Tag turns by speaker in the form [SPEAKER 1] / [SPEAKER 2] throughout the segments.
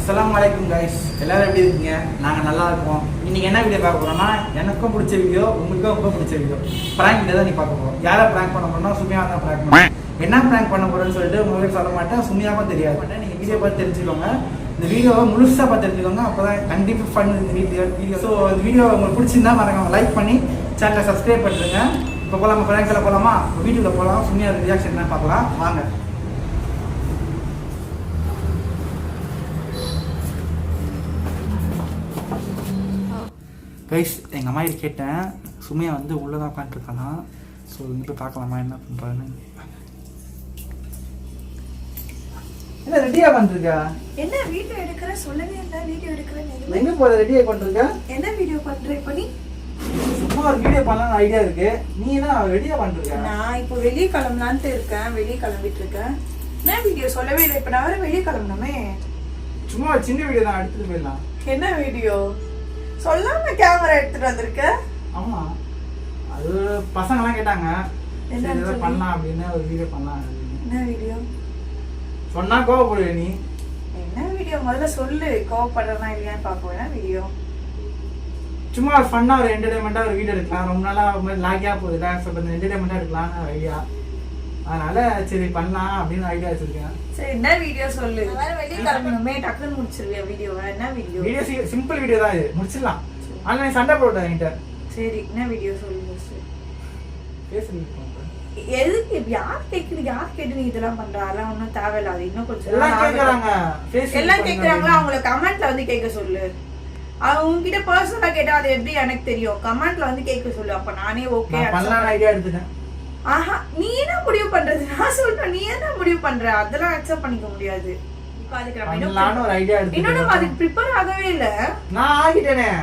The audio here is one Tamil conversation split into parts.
[SPEAKER 1] அஸ்ஸலாமு அலைக்கும் கைஸ், எல்லாரும் எப்படி இருக்கீங்க? நாங்கள் நல்லா இருக்கோம். இன்னைக்கு என்ன வீடியோ பார்க்க போறோம்னா, எனக்கும் பிடிச்ச வீடியோ, உங்களுக்கும் ரொம்ப பிடிச்ச வீடியோ ப்ராங்க் வீடியோ தான் நீ பார்க்க போகிறோம். யாரை ப்ராங்க் பண்ண போறோம்னா சுமியா தான் ப்ராங்க் பண்ணுவோம். என்ன ப்ராங்க் பண்ண போறேன்னு சொல்லிட்டு உங்களுக்கு சொல்ல மாட்டேன், சுமியாவும் தெரியாது. நீங்கள் வீடியோ பார்த்து தெரிஞ்சுக்கோங்க, இந்த வீடியோவை முழுசாக பார்த்து தெரிஞ்சுக்கோங்க. அப்போ தான் கண்டிப்பாக ஃபன் இந்த வீடியோ. ஸோ இந்த வீடியோ உங்களுக்கு பிடிச்சிருந்தா மறக்காம லைக் பண்ணி சேனலை சப்ஸ்கிரைப் பண்ணிடுங்க. இப்போ போகலாமா? ப்ராங்க்கில் போகலாமா? வீடியோவில் போகலாம். சுமியா ரியாக்ஷன் என்ன பார்க்கலாம் வாங்க. கைஸ், எங்கள் அம்மா கிட்ட கேட்டேன், சுமையா வந்து உள்ளே தான் உட்காந்துருக்கானா. ஸோ இங்கே போய் பார்க்கலாமா என்ன பண்ணுறான்னு. என்ன ரெடியாக பண்ணிருக்கா?
[SPEAKER 2] என்ன வீடியோ எடுக்கிற சொல்லவே இல்லை. வீடியோ எடுக்கிறேன்
[SPEAKER 1] எங்கே போகிற? ரெடியாக பண்ணிருக்கா?
[SPEAKER 2] என்ன வீடியோ பண்ணுற இப்போ நீ?
[SPEAKER 1] சும்மா ஒரு வீடியோ பண்ணலாம்னு ஐடியா இருக்கு. நீ என்ன ரெடியாக பண்ணிருக்க?
[SPEAKER 2] நான் இப்போ வெளியே கிளம்பலான்ட்டு இருக்கேன். வெளியே கிளம்பிட்டு இருக்கேன். என்ன வீடியோ சொல்லவே இல்லை. இப்போ நான் வேற வெளியே கிளம்பணுமே.
[SPEAKER 1] சும்மா ஒரு சின்ன வீடியோ தான், எடுத்துட்டு போயிடலாம்.
[SPEAKER 2] என்ன வீடியோ? சொல்லாம கேமரா எடுத்துட்டு வந்திருக்க?
[SPEAKER 1] ஆமா, அது பசங்கெல்லாம் கேட்டாங்க,
[SPEAKER 2] என்ன
[SPEAKER 1] சரி ஏதாவது பண்ணலாம் அப்படின்னு ஒரு வீடியோ பண்ணலாம் அப்படின்னு.
[SPEAKER 2] என்ன வீடியோ
[SPEAKER 1] சொன்னா கோவப்படுவே நீ.
[SPEAKER 2] என்ன வீடியோ முதல்ல சொல்லு. கோவப்படுறதா இல்லையான்னு பார்ப்போம். என்ன வீடியோ?
[SPEAKER 1] சும்மா ஒரு ஃபன்னா ஒரு என்டர்டைன்மெண்ட்டாக ஒரு வீடியோ எடுக்கலாம். ரொம்ப நாளாக லாகியாக போகுதுல, ஸோ கொஞ்சம் என்டர்டைன்மெண்ட்டாக எடுக்கலாம்னு ஐடியா. அதனால சரி பண்ணலாம் அப்படின்னு ஐடியா வச்சிருக்கேன்.
[SPEAKER 2] சரி என்ன வீடியோ சொல்லு. வேற வெளியே கிளம்பணுமே, டக்குன்னு முடிச்சிருவியா வீடியோவை? என்ன வீடியோ?
[SPEAKER 1] வீடியோ சிம்பிள் வீடியோ தான், இது முடிச்சிடலாம். ஆனால் நீ சண்டை போட்ட என்கிட்ட.
[SPEAKER 2] சரி என்ன வீடியோ சொல்லு.
[SPEAKER 1] பேசுறீங்க
[SPEAKER 2] எதுக்கு யார் கேக்குது? யார் கேட்டு நீ இதெல்லாம் பண்ற? அதெல்லாம் ஒன்றும் தேவையில்லாது. இன்னும் கொஞ்சம்
[SPEAKER 1] எல்லாம் கேட்கறாங்க.
[SPEAKER 2] எல்லாம் கேக்குறாங்களா? அவங்கள கமெண்ட்ல வந்து கேட்க சொல்லு. அவங்க உங்ககிட்ட பர்சனலா கேட்டா அது எப்படி எனக்கு தெரியும்? கமெண்ட்ல வந்து கேட்க சொல்லு. அப்ப நானே ஓகே
[SPEAKER 1] பண்ணலாம் ஐடியா எடுத்துட்டேன்.
[SPEAKER 2] ஆஹா, நீ என்ன முடிவு பண்றது? நான் சொல்றேன், நீ என்ன முடிவு பண்ற? அதெல்லாம் அக்செப்ட் பண்ணிக்க முடியாது. இப்ப அதுக்கு
[SPEAKER 1] பண்ணலாம்னு ஒரு ஐடியா எடுத்து.
[SPEAKER 2] இன்னொன்னு அதுக்கு ப்ரிப்பேர் ஆகவே இல்ல.
[SPEAKER 1] நான் ஆகிட்டேனே.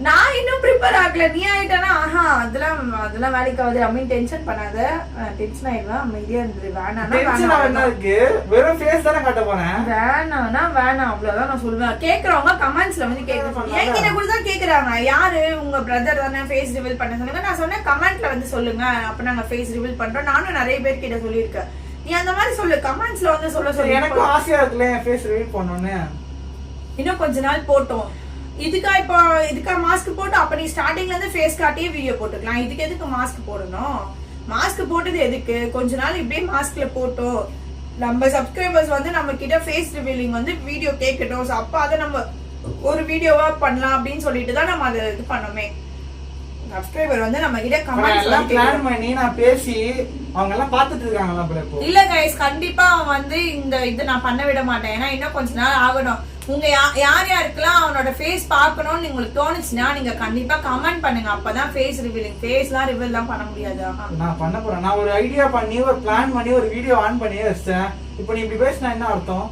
[SPEAKER 2] நான் இன்னும் ப்ரிப்பேர் ஆகல. நீ ஆயிட்டானா? ஆஹா, அதெல்லாம் வேலைக்கு ஆகுது. அம்மி டென்ஷன் பண்ணாத. டென்ஷன் ஆயிடுவேன். அமைதியா இருந்துரு.
[SPEAKER 1] வேணாம் இருக்கு, வெறும் ஃபேஸ் தானே காட்ட போறேன்.
[SPEAKER 2] வேணாம் அவ்வளவுதான் நான் சொல்லுவேன். கேக்குறவங்க கமெண்ட்ஸ்ல வந்து கேக்குறாங்க. என்கிட்ட கூட தான் கேக்குறாங்க, யாரு உங்க பிரதர் தானே ஃபேஸ் ரிவீல் பண்ண சொல்லுங்க. நான் சொன்னேன் கமெண்ட்ல வந்து சொல்லுங்க, அப்ப நாங்க ஃபேஸ் ரிவீல் பண்றோம். நானும் நிறைய பேர் கிட்ட சொல்லியிருக்கேன். நீ அந்த மாதிரி சொல்லு, கமெண்ட்ஸ்ல வந்து சொல்ல.
[SPEAKER 1] எனக்கு ஆசையா இருக்குல்ல ஃபேஸ் ரிவீல் பண்ணணும்னு.
[SPEAKER 2] இன்னும் கொஞ்ச நாள் போட்டோம். இதுக்கா மாஸ்க் போட்டு அப்ப நீ ஸ்டார்டிங்ல இருந்து ஃபேஸ் காட்டியே வீடியோ போட்டுக்கலாம். இதுக்கு எதுக்கு மாஸ்க் போடணும்? மாஸ்க் போட்டது எதுக்கு? கொஞ்ச நாள் இப்படியே மாஸ்க்ல போட்டோம். நம்ம சப்ஸ்கிரைபர்ஸ் வந்து நம்ம கிட்ட ஃபேஸ் ரிவீலிங் வந்து வீடியோ கேட்கட்டும். ஸோ அப்போ அதை நம்ம ஒரு வீடியோவா பண்ணலாம் அப்படின்னு சொல்லிட்டு தான் நம்ம அதை இது பண்ணோமே. சப்ஸ்கிரைபர் வந்து நம்ம கிட்ட கமெண்ட்ஸ் எல்லாம்
[SPEAKER 1] பிளான் பண்ணி நான் பேசி அவங்க எல்லாம் பாத்துட்டு இருக்காங்களா போல. இப்போ
[SPEAKER 2] இல்ல கைஸ், கண்டிப்பா அவன் வந்து இந்த இது நான் பண்ண விட மாட்டேன். ஏன்னா இன்னும் கொஞ்ச நாள் ஆகணும். உங்க யார் யாருக்கெல்லாம் அவனோட ஃபேஸ் பார்க்கணும்னு உங்களுக்கு தோணுச்சுன்னா நீங்க கண்டிப்பா கமெண்ட் பண்ணுங்க. அப்பதான் ஃபேஸ் ரிவீலிங். ஃபேஸ்லாம் ரிவீல்லாம் பண்ண முடியாது.
[SPEAKER 1] நான் பண்ண போறேன். நான் ஒரு ஐடியா பண்ணி ஒரு பிளான் பண்ணி ஒரு வீடியோ ஆன் பண்ணி வச்சேன். இப்போ நீ இப்படி பேசினா என்ன அர்த்தம்?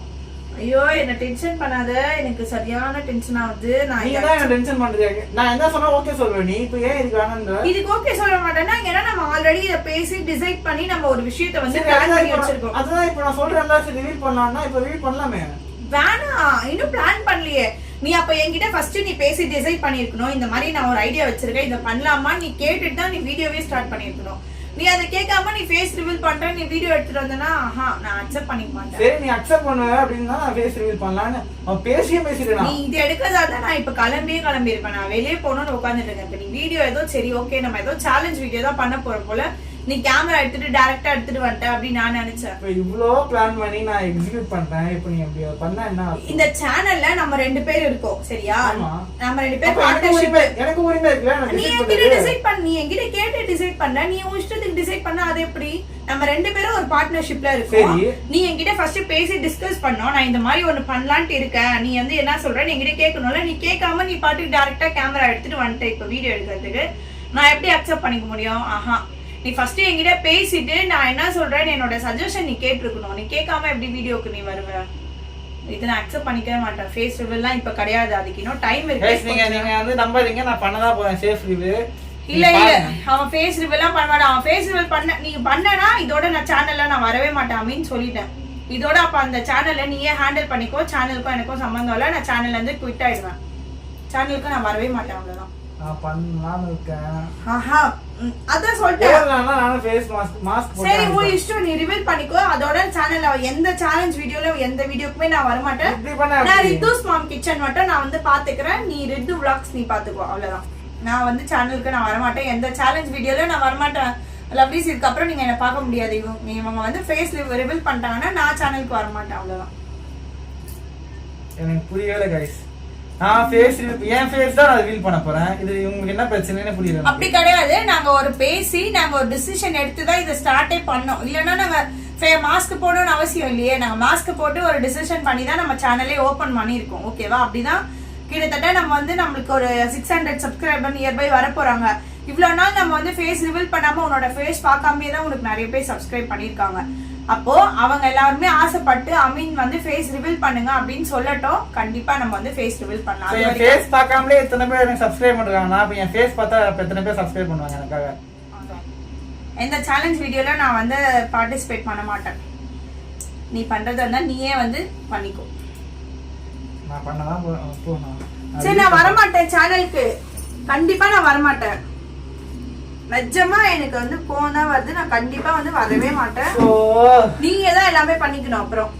[SPEAKER 2] ஐயோ, என்ன டென்ஷன் பண்ணாத. எனக்கு சரியான டென்ஷன் ஆகுது.
[SPEAKER 1] நீ தான் என்ன டென்ஷன் பண்றீங்க. நான் என்ன சொன்னா ஓகே சொல்வேன். நீ இப்போ ஏன் இதுக்கு வேணாம்ன்ற?
[SPEAKER 2] இதுக்கு ஓகே சொல்ல மாட்டேன்னா, ஏன்னா நம்ம ஆல்ரெடி இத பேசி டிசைட் பண்ணி நம்ம ஒரு விஷயத்தை வந்து பிளான் பண்ணி வச்சிருக்கோம்.
[SPEAKER 1] அதான் இப்போ நான் சொல்றேன்ல, சரி ரிவீல் பண்ணலாம்னா இப்போ ரிவீல் பண்ணலாமே.
[SPEAKER 2] வேணாம், இன்னும் பிளான் பண்ணலையே. நீ அப்ப என்கிட்ட ஃபர்ஸ்ட் நீ பேசி டிசைட் பண்ணிருக்கணும். இந்த மாதிரி நான் ஒரு ஐடியா வச்சிருக்கேன், இதை பண்ணலாமா நீ கேட்டுட்டு தான் நீ வீடியோவே ஸ்டார்ட் பண்ணிருக்கணும். நீ அதை கேட்காம நீ ஃபேஸ் ரிவீல் பண்ற, நீ வீடியோ எடுத்துட்டு வந்தனா நான் அக்செப்ட் பண்ணிக்க மாட்டேன்.
[SPEAKER 1] சரி, நீ அக்செப்ட் பண்ணுவ அப்படின்னா நான் ஃபேஸ் ரிவீல் பண்ணலாம்னு அவன் பேசிட்டேன்.
[SPEAKER 2] நீ இது எடுக்கிறதா தான் நான் இப்ப கிளம்பி இருப்பேன். நான் வெளியே போகணும்னு உட்காந்துட்டு இருக்கேன். இப்ப நீ வீடியோ ஏதோ சரி ஓகே, நம்ம ஏதோ சேலஞ்ச் வீடியோ தான் பண்ண போற போல. நீ கேமரா எடுத்துட்டு டைரக்டா எடுத்துட்டு வந்துட்ட அப்படின்னு நான் நினைச்சேன்.
[SPEAKER 1] இவ்ளோ பிளான் பண்ணி நான் எக்ஸிக்யூட் பண்றேன். இப்போ நீ அப்படி பண்ணா என்ன?
[SPEAKER 2] இந்த சேனல்ல நம்ம 2 பேர் இருக்கோம், சரியா? நம்ம 2 பேர் பார்ட்னர்ஷிப்.
[SPEAKER 1] எனக்கு உரிமை இருக்குல, நான்
[SPEAKER 2] நீ என்கிட்ட டிசைட் பண்ண, நீ என்கிட்ட கேட்டு டிசைட் பண்ண, நீ உன் இஷ்டத்துக்கு டிசைட் பண்ண. அது எப்படி? நம்ம 2 பேரும் ஒரு பார்ட்னர்ஷிப்ல இருக்கோம். நீ என்கிட்ட ஃபர்ஸ்ட் பேசி டிஸ்கஸ் பண்ணோம். நான் இந்த மாதிரி ஒன்னு பண்ணலான்ட்டு இருக்கேன், நீ வந்து என்ன சொல்ற நீ என்கிட்ட கேட்கணும்ல. நீ கேட்காம நீ பாட்டுக்கு டைரக்டா கேமரா எடுத்துட்டு வந்துட்ட இப்ப வீடியோ எடுக்கிறதுக்கு. நான் எப்படி அக்செப்ட் பண்ணிக்க முடியும்? ஆஹா, நீ ஃபர்ஸ்ட் என்கிட்ட பேசிட்டு நான் என்ன சொல்றேன்னு என்னோட சஜஷன் நீ கேட்டிருக்கணும். நீ கேட்காம எப்படி வீடியோக்கு நீ வருவ? இதை நான் அக்செப்ட் பண்ணிக்கவே மாட்டேன். ஃபேஸ் ரிவீல்லாம் இப்ப கிடையாது, அதுக்கு இன்னும் டைம் இருக்கு.
[SPEAKER 1] நீங்க வந்து நம்பாதீங்க, நான் பண்ணதான் போறேன் ஃபேஸ் ரிவீல்.
[SPEAKER 2] இல்ல அவன் ஃபேஸ் ரிவீல்லாம் பண்ண மாட்டான். அவன் ஃபேஸ் ரிவீல் பண்ண நீ பண்ணனா இதோட நான் சேனல்ல நான் வரவே மாட்டேன் அப்படின்னு சொல்லிட்டேன். இதோட அப்ப அந்த சேனல்ல நீயே ஹேண்டில் பண்ணிக்கோ. சேனலுக்கும் எனக்கும் சம்பந்தம் இல்லை. நான் சேனல்ல இருந்து குவிட் ஆயிடுவேன். சேனலுக்கு நான் வரவே மாட்டேன். அவ்வளவுதான்.
[SPEAKER 1] நான் பண்ணலாம்னு இருக்கேன்.
[SPEAKER 2] ஆஹா, அதான் சொல்லிட்டேன்.
[SPEAKER 1] நானும் ஃபேஸ் மாஸ்க்
[SPEAKER 2] சரி உன் இஷ்டம், நீ ரிவீல் பண்ணிக்கோ. அதோட சேனல்ல எந்த சேலஞ்ச் வீடியோல எந்த வீடியோக்குமே நான் வர மாட்டேன். நான் ரித்துஸ் மாம் கிச்சன் மட்டும் நான் வந்து பாத்துக்கிறேன். நீ ரித்து vlogs நீ பாத்துக்கோ, அவ்வளவுதான். நான் வந்து சேனலுக்கு நான் வர மாட்டேன். எந்த சேலஞ்ச் வீடியோல நான் வர மாட்டேன். லவ்லீஸ் இதுக்கு அப்புறம் நீங்க என்ன பார்க்க முடியாது. இவங்க வந்து ஃபேஸ் ரிவீல் பண்ணிட்டாங்கன்னா நான் சேனலுக்கு வர மாட்டேன், அவ்வளவுதான்.
[SPEAKER 1] எனக்கு புரியல गाइस. நான் ஃபேஸ் ஏன் ஃபேஸ் தான் ரிவீல் பண்ண போறேன். இது உங்களுக்கு என்ன பிரச்சனைன்னு புரியல.
[SPEAKER 2] அப்படி கிடையாது. நாங்க ஒரு பேசி நாங்க ஒரு டிசிஷன் எடுத்து தான் இத ஸ்டார்ட்டே பண்ணோம். இல்லனா நாங்க மாஸ்க் போடணும்னு அவசியம் இல்லையே. நாங்க மாஸ்க் போட்டு ஒரு டிசிஷன் பண்ணி தான் நம்ம சேனலே ஓபன் பண்ணிருக்கோம். ஓகேவா? அப்படிதான் கிட்டத்தட்ட நம்ம வந்து நம்மளுக்கு ஒரு 600 சப்ஸ்கிரைபர் நியர்பை வர போறாங்க. இவ்வளவு நாள் நம்ம வந்து ஃபேஸ் ரிவீல் பண்ணாம உன்னோட ஃபேஸ் பார்க்காமயே தான் உனக்கு நிறைய பேர் சப்ஸ்கிரைப் பண்ணிருக்காங்க. அப்போ அவங்க எல்லாருமே ஆசைப்பட்டு அமீன் வந்து ஃபேஸ் ரிவீல் பண்ணுங்க அப்படின்னு சொல்லட்டும். கண்டிப்பா நம்ம வந்து ஃபேஸ் ரிவீல் பண்ணலாம்.
[SPEAKER 1] என் ஃபேஸ் பார்க்காமலே எத்தனை பேர் எனக்கு சப்ஸ்கிரைப் பண்றாங்க. நான் என் ஃபேஸ் பார்த்தா எத்தனை பேர் சப்ஸ்கிரைப் பண்ணுவாங்க எனக்காக.
[SPEAKER 2] எந்த சேலஞ்ச் வீடியோல நான் வந்து பார்ட்டிசிபேட் பண்ண மாட்டேன். நீ பண்றதா இருந்தா நீயே வந்து பண்ணிக்கோ.
[SPEAKER 1] நான் பண்ணதான் போறேன்.
[SPEAKER 2] சரி நான் வர மாட்டேன் சேனலுக்கு. கண்டிப்பா நான் வர மாட்டேன். நிஜமா எனக்கு வந்து போனா வருது. நான் கண்டிப்பா வந்து வரவே மாட்டேன். நீங்க தான் எல்லாமே பண்ணிக்கணும். அப்புறம்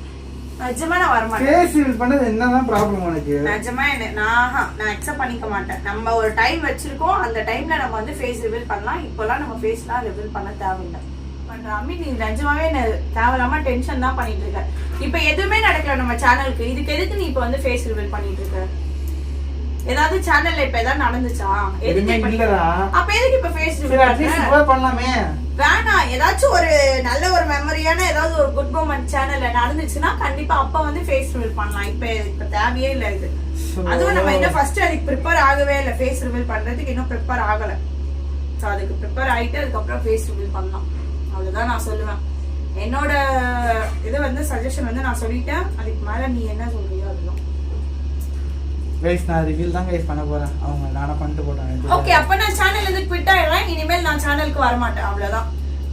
[SPEAKER 2] நிஜமா நான் வர மாட்டேன்.
[SPEAKER 1] ஃபேஸ் ரிவீல் பண்ணது என்னதான் ப்ராப்ளம் உனக்கு?
[SPEAKER 2] நிஜமா நான் அக்செப்ட் பண்ணிக்க மாட்டேன். நம்ம ஒரு டைம் வச்சிருக்கோம். அந்த டைம்ல நம்ம வந்து ஃபேஸ் ரிவீல் பண்ணலாம். இப்போலாம் நம்ம ஃபேஸ்லாம் ரிவீல் பண்ண தேவையில்லை. பண்றாமி நீ நிஜமாவே தேவையில்லாம டென்ஷன் தான் பண்ணிட்டு இருக்க. இப்ப எதுவுமே நடக்கல நம்ம சேனலுக்கு. இதுக்கு எதுக்கு நீ இப்ப வந்து ஃபேஸ் ரிவீல் பண்ணிட்டு இருக்க? ஏதாவது சேனல்ல இப்ப ஏதாவது நடந்துச்சா?
[SPEAKER 1] எதுவுமே இல்லடா.
[SPEAKER 2] அப்ப எதுக்கு இப்ப ஃபேஸ் ரிவீல்
[SPEAKER 1] பண்ணலாமே?
[SPEAKER 2] வேணாம். ஏதாச்சும் ஒரு நல்ல ஒரு மெமரியான ஏதாவது ஒரு குட் மொமெண்ட் சேனல்ல நடந்துச்சுன்னா கண்டிப்பா அப்ப வந்து ஃபேஸ் ரிவீல் பண்ணலாம். இப்ப தேவையே இல்ல இது. அதுவும் நம்ம இன்னும் ஃபர்ஸ்ட் அதுக்கு ப்ரிப்பேர் ஆகவே இல்லை. ஃபேஸ் ரிவீல் பண்றதுக்கு இன்னும் ப்ரிப்பேர் ஆகல. சோ அதுக்கு ப்ரிப்பேர் ஆயிட்டு அதுக்கப்புறம் ஃபேஸ் ரிவீல் பண்ணலாம். அவ்வளவுதான் நான் சொல்லுவேன். என்னோட இது வந்து சஜஷன் வந்து நான் சொல்லிட்டேன். அதுக்கு மேல நீ என்ன சொல்றியோ அதுதான்.
[SPEAKER 1] गाइस நான் ரிவீல் தான் गाइस பண்ண போறேன். அவங்க நானா பண்ணிட்டு போறாங்க.
[SPEAKER 2] ஓகே அப்ப நான் சேனல்ல இருந்து குவிட் ஆயிடுறேன். இனிமேல் நான் சேனலுக்கு வர மாட்டேன். அவ்வளவுதான்.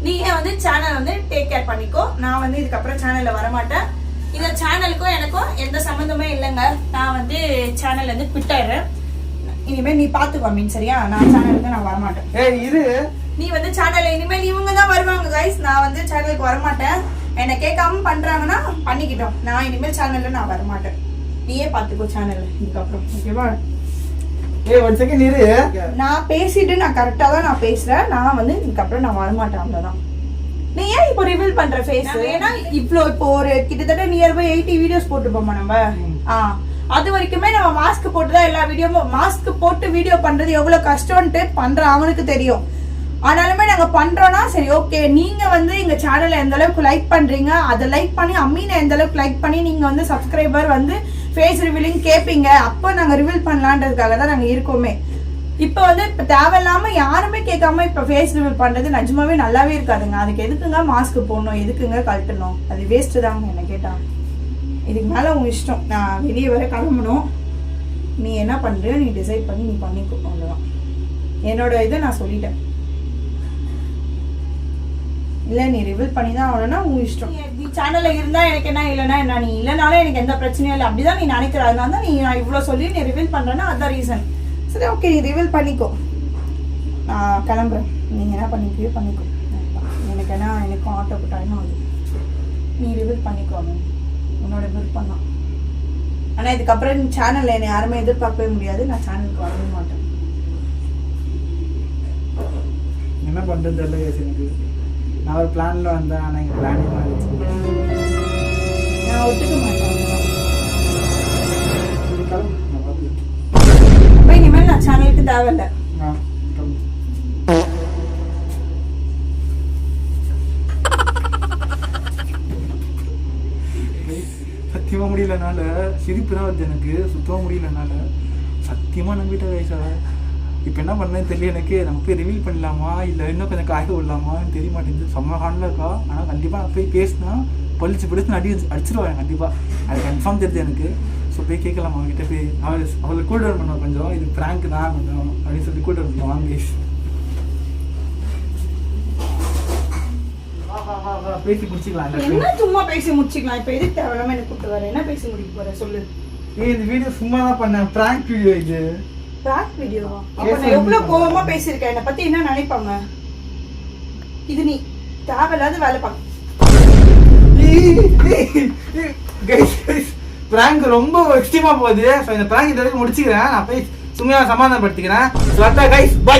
[SPEAKER 2] நீயே வந்து சேனல் வந்து டேக் கேர் பண்ணிக்கோ. நான் வந்து இதுக்கு அப்புறம் சேனல்ல வர மாட்டேன். இந்த சேனலுக்கும் எனக்கும் எந்த சம்பந்தமே இல்லைங்க. நான் வந்து சேனல்ல இருந்து குவிட் ஆயிடுறேன். இனிமேல் நீ பாத்துக்கோ மீன். சரியா? நான் சேனலுக்கு நான் வர மாட்டேன்.
[SPEAKER 1] ஏய் இரு. நீ
[SPEAKER 2] வந்து சேனல்ல இனிமேல் இவங்க தான் வருவாங்க गाइस. நான் வந்து சேனலுக்கு வர மாட்டேன். என்ன கேட்காம பண்றாங்கன்னா பண்ணிக்கிட்டோம். நான் இனிமேல் சேனல்ல நான் வர மாட்டேன். நீயே பாத்துக்கோ சேனல்ல இதுக்கு அப்புறம். ஓகேவா?
[SPEAKER 1] ஏய் ஒரு செகண்ட் இரு.
[SPEAKER 2] நான் பேசிட்டு நான் கரெக்டா தான் நான் பேசுறேன். நான் வந்து இதுக்கு அப்புறம் நான் வர மாட்டேன். அவ்வளவுதான். நீ ஏன் இப்போ ரிவீல் பண்ற ஃபேஸ்? ஏன்னா இப்போ ஒரு கிட்டத்தட்ட நியர்பை 80 வீடியோஸ் போட்டுப்போமா நம்ம. அது வரைக்குமே நம்ம மாஸ்க் போட்டு தான் எல்லா வீடியோவும். மாஸ்க் போட்டு வீடியோ பண்றது எவ்வளவு கஷ்டம்ட்டு பண்ற அவனுக்கு தெரியும். ஆனாலுமே நாங்க பண்றோம்னா சரி ஓகே. நீங்க வந்து எங்க சேனல்ல எந்த அளவுக்கு லைக் பண்றீங்க, அதை லைக் பண்ணி அம்மீனை எந்த அளவுக்கு லைக் பண்ணி நீங்க வந்து சப்ஸ்கிரைபர் வந்து ஃபேஸ் ரிவீலிங் கேட்பீங்க. அப்போ நாங்க ரிவீல் பண்ணலான்றதுக்காக தான் நாங்க இருக்கோமே. இப்ப வந்து இப்ப தேவையில்லாம யாருமே கேட்காம இப்ப ஃபேஸ் ரிவீல் பண்றது நிஜமாவே நல்லாவே இருக்காதுங்க. அதுக்கு எதுக்குங்க மாஸ்க் போடணும், எதுக்குங்க கழட்டணும்? அது வேஸ்ட் தாங்க என்ன கேட்டா. இதுக்கு மேல உங்க இஷ்டம். நான் வெளியே வர கிளம்பணும். நீ என்ன பண்றியோ நீ டிசைட் பண்ணி நீ பண்ணிக்கோ. அவ்வளவுதான். என்னோட இதை நான் சொல்லிட்டேன். இல்ல நீ ரிவீல் பண்ணி தான் ஆகணும்னா உன் இஷ்டம். நீ சேனல்ல இருந்தா எனக்கு என்ன, இல்லைன்னா என்ன. நீ இல்லைனாலும் எனக்கு எந்த பிரச்சனையும் இல்லை. அப்படிதான் நீ நினைக்கிற. அதனால தான் நீ நான் இவ்வளவு சொல்லி நீ ரிவீல் பண்றேன்னா அதான் ரீசன். சரி ஓகே நீ ரிவீல் பண்ணிக்கோ. நான் கிளம்புறேன். நீங்க என்ன பண்ணிக்கோ பண்ணிக்கோ. எனக்கு என்ன, எனக்கும் ஆட்டோக்கு டைம் ஆகுது. நீ ரிவீல் பண்ணிக்கோ. உன்னோட விருப்பம் தான். ஆனா இதுக்கப்புறம் நீ சேனல்ல என்னை யாருமே எதிர்பார்க்கவே முடியாது. நான் சேனலுக்கு வரவே மாட்டேன்.
[SPEAKER 1] என்ன பண்றது தெரியல எனக்கு. நான் ஒரு பிளான்ல வந்தேன். ஆனா எங்க பிளானே மாறிடுச்சு.
[SPEAKER 2] நான் ஒத்துக்க மாட்டேன். இனிமேல் நான் சேனலுக்கு தேவையில்லை.
[SPEAKER 1] சத்தியமா முடியலனால சிரிப்பு தான் வருது எனக்கு. சுத்தமா முடியலனால சத்தியமா நம்பிட்ட வயசா. இப்போ என்ன பண்ணேன்னு தெரியல எனக்கு. நம்ம போய் ரிவீல் பண்ணலாமா இல்லை இன்னும் கொஞ்சம் காய்க்க விடலாமான்னு தெரிய மாட்டேங்குது. செம்ம ஹாண்டில் இருக்கா. ஆனால் கண்டிப்பாக நான் போய் பேசினா பழிச்சு அடிச்சிருவாங்க கண்டிப்பாக. அது கன்ஃபார்ம் தெரியுது எனக்கு. ஸோ போய் கேட்கலாம் அவங்ககிட்ட. போய் அவளை கூல் டவுன் பண்ணுவோம் கொஞ்சம். இது ப்ராங்க் தான் கொஞ்சம் அப்படின்னு சொல்லி கூல் டவுன் பண்ணுவோம். வாங்க பேசி முடிச்சுக்கலாம்.
[SPEAKER 2] என்ன சும்மா பேசி முடிச்சுக்கலாம். இப்போ எதுக்கு தேவையில்லாம எனக்கு கூப்பிட்டு வர? என்ன பேசி முடிக்க போற சொல்லு.
[SPEAKER 1] இந்த வீடியோ சும்மா தான் பண்ணேன். ப்ராங்க் வீடியோ இது.
[SPEAKER 2] ப்ராங்க் வீடியோவா? அப்ப நான் எவ்வளவு கோவமா பேசியிருக்கேன். என்னை பத்தி என்ன நினைப்பாங்க? இது நீ தேவையில்லாத வேலை பார்க்க.
[SPEAKER 1] பிராங்க் ரொம்ப எக்ஸ்ட்ரீமா போகுது. ஸோ இந்த பிராங்க் இந்த வரைக்கும் முடிச்சுக்கிறேன். நான் போய் சும்மா சமாதானப்படுத்திக்கிறேன். Guys bye.